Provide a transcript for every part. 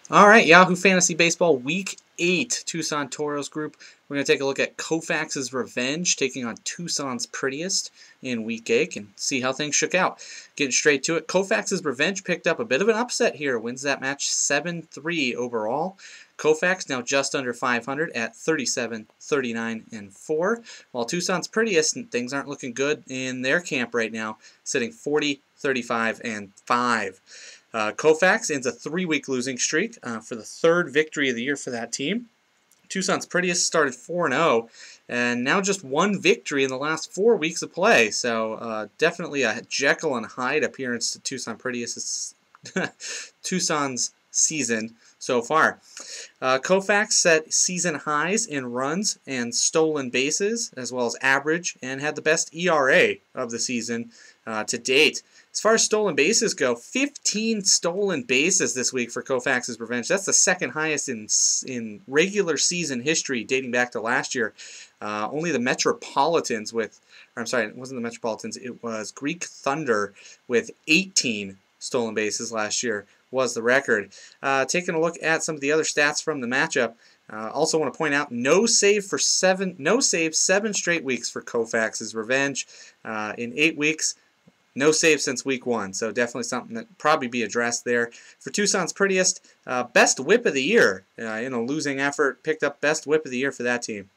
All right, Yahoo Fantasy Baseball Week 8, Tucson Toros group. We're going to take a look at Koufax's Revenge taking on Tucson's Prettiest in Week 8 and see how things shook out. Getting straight to it, Koufax's Revenge picked up a bit of an upset here. Wins that match 7-3 overall. Koufax now just under 500 at 37, 39, and 4. While Tucson's Prettiest, things aren't looking good in their camp right now, sitting 40, 35, and 5. Koufax ends a 3-week losing streak for the third victory of the year for that team. Tucson's Prettiest started 4-0 and now just one victory in the last 4 weeks of play. So definitely a Jekyll and Hyde appearance to Tucson's season so far. Koufax set season highs in runs and stolen bases, as well as average, and had the best ERA of the season to date. As far as stolen bases go, 15 stolen bases this week for Koufax's Revenge. That's the second highest in regular season history, dating back to last year. Only the Metropolitans it wasn't the Metropolitans, it was Greek Thunder with 18 stolen bases last year was the record. Taking a look at some of the other stats from the matchup, also want to point out no save 7 straight weeks for Koufax's Revenge. In 8 weeks, no save since week 1, so definitely something that probably be addressed there. For Tucson's Prettiest, best whip of the year in a losing effort, picked up best whip of the year for that team.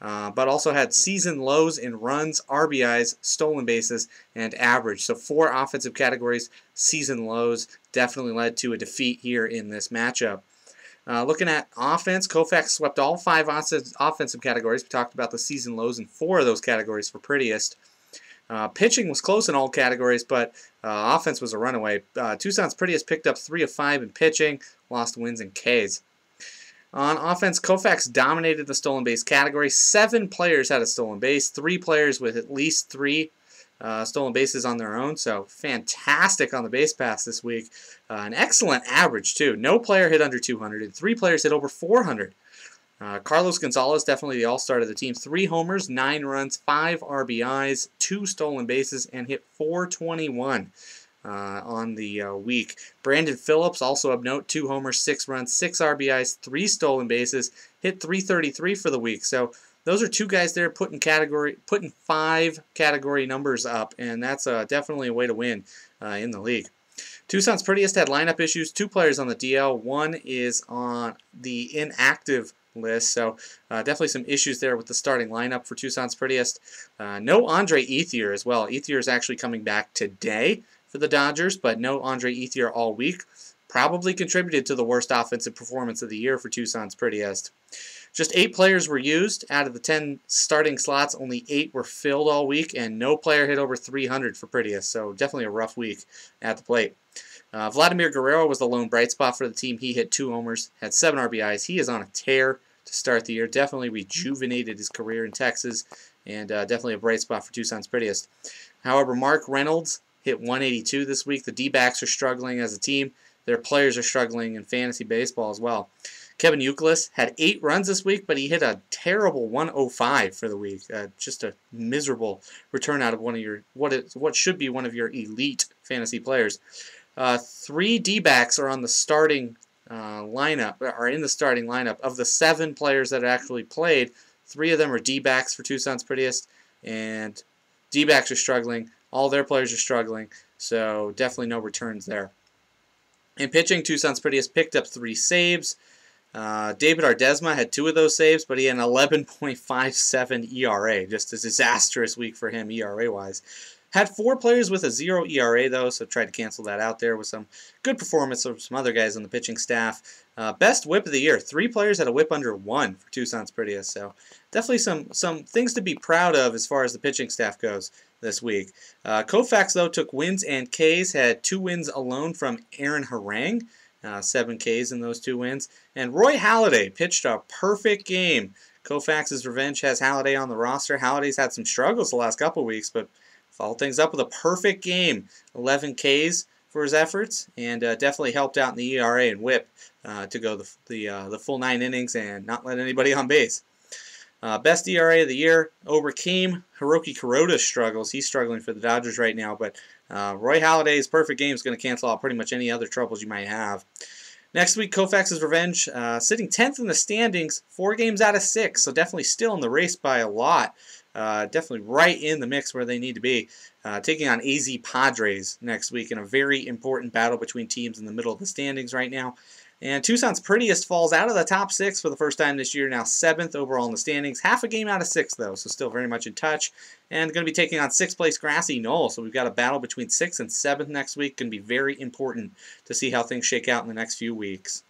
But also had season lows in runs, RBIs, stolen bases, and average. So 4 offensive categories, season lows, definitely led to a defeat here in this matchup. Looking at offense, Koufax swept all 5 offensive categories. We talked about the season lows in 4 of those categories for Prettiest. Pitching was close in all categories, but offense was a runaway. Tucson's Prettiest picked up 3 of 5 in pitching, lost wins and Ks. On offense, Koufax dominated the stolen base category. 7 players had a stolen base, 3 players with at least 3 stolen bases on their own, so fantastic on the base paths this week. An excellent average, too. No player hit under 200, and 3 players hit over 400. Carlos Gonzalez, definitely the all-star of the team. 3 homers, 9 runs, 5 RBIs, 2 stolen bases, and hit .421 on the week. Brandon Phillips, also of note, 2 homers, 6 runs, 6 RBIs, 3 stolen bases, hit .333 for the week. So those are 2 guys there putting 5 category numbers up, and that's definitely a way to win in the league. Tucson's Prettiest had lineup issues. 2 players on the DL. 1 is on the inactive list, so definitely some issues there with the starting lineup for Tucson's Prettiest. No Andre Ethier as well. Ethier is actually coming back today for the Dodgers, but no Andre Ethier all week. Probably contributed to the worst offensive performance of the year for Tucson's Prettiest. Just 8 players were used. Out of the 10 starting slots, only 8 were filled all week, and no player hit over 300 for Prettiest, so definitely a rough week at the plate. Vladimir Guerrero was the lone bright spot for the team. He hit 2 homers, had 7 RBIs. He is on a tear to start the year. Definitely rejuvenated his career in Texas, and definitely a bright spot for Tucson's Prettiest. However, Mark Reynolds hit 182 this week. The D-backs are struggling as a team. Their players are struggling in fantasy baseball as well. Kevin Youkilis had 8 runs this week, but he hit a terrible 105 for the week. Just a miserable return out of one of your what should be one of your elite fantasy players. 3 D-backs are on the starting lineup, are in the starting lineup. Of the 7 players that actually played, 3 of them are D-backs for Tucson's Prettiest, and D-backs are struggling. All their players are struggling, so definitely no returns there. In pitching, Tucson's Prettiest picked up 3 saves. David Ardesma had 2 of those saves, but he had an 11.57 ERA. Just a disastrous week for him ERA-wise. Had 4 players with a 0 ERA, though, so tried to cancel that out there with some good performance of some other guys on the pitching staff. Best whip of the year. 3 players had a whip under 1 for Tucson's Prettiest, so definitely some things to be proud of as far as the pitching staff goes this week. Koufax, though, took wins and Ks, had 2 wins alone from Aaron Harang, 7 Ks in those 2 wins. And Roy Halladay pitched a perfect game. Koufax's Revenge has Halladay on the roster. Halladay's had some struggles the last couple weeks, but followed things up with a perfect game. 11 Ks for his efforts, and definitely helped out in the ERA and whip to go the full 9 innings and not let anybody on base. Best ERA of the year overcame Hiroki Kuroda's struggles. He's struggling for the Dodgers right now, but Roy Halladay's perfect game is going to cancel out pretty much any other troubles you might have. Next week, Koufax's Revenge, sitting 10th in the standings, 4 games out of 6, so definitely still in the race by a lot. Definitely right in the mix where they need to be. Taking on AZ Padres next week in a very important battle between teams in the middle of the standings right now. And Tucson's Prettiest falls out of the top 6 for the first time this year, now 7th overall in the standings. Half a game out of 6, though, so still very much in touch. And going to be taking on 6th place Grassy Knoll, so we've got a battle between 6th and 7th next week. Going to be very important to see how things shake out in the next few weeks.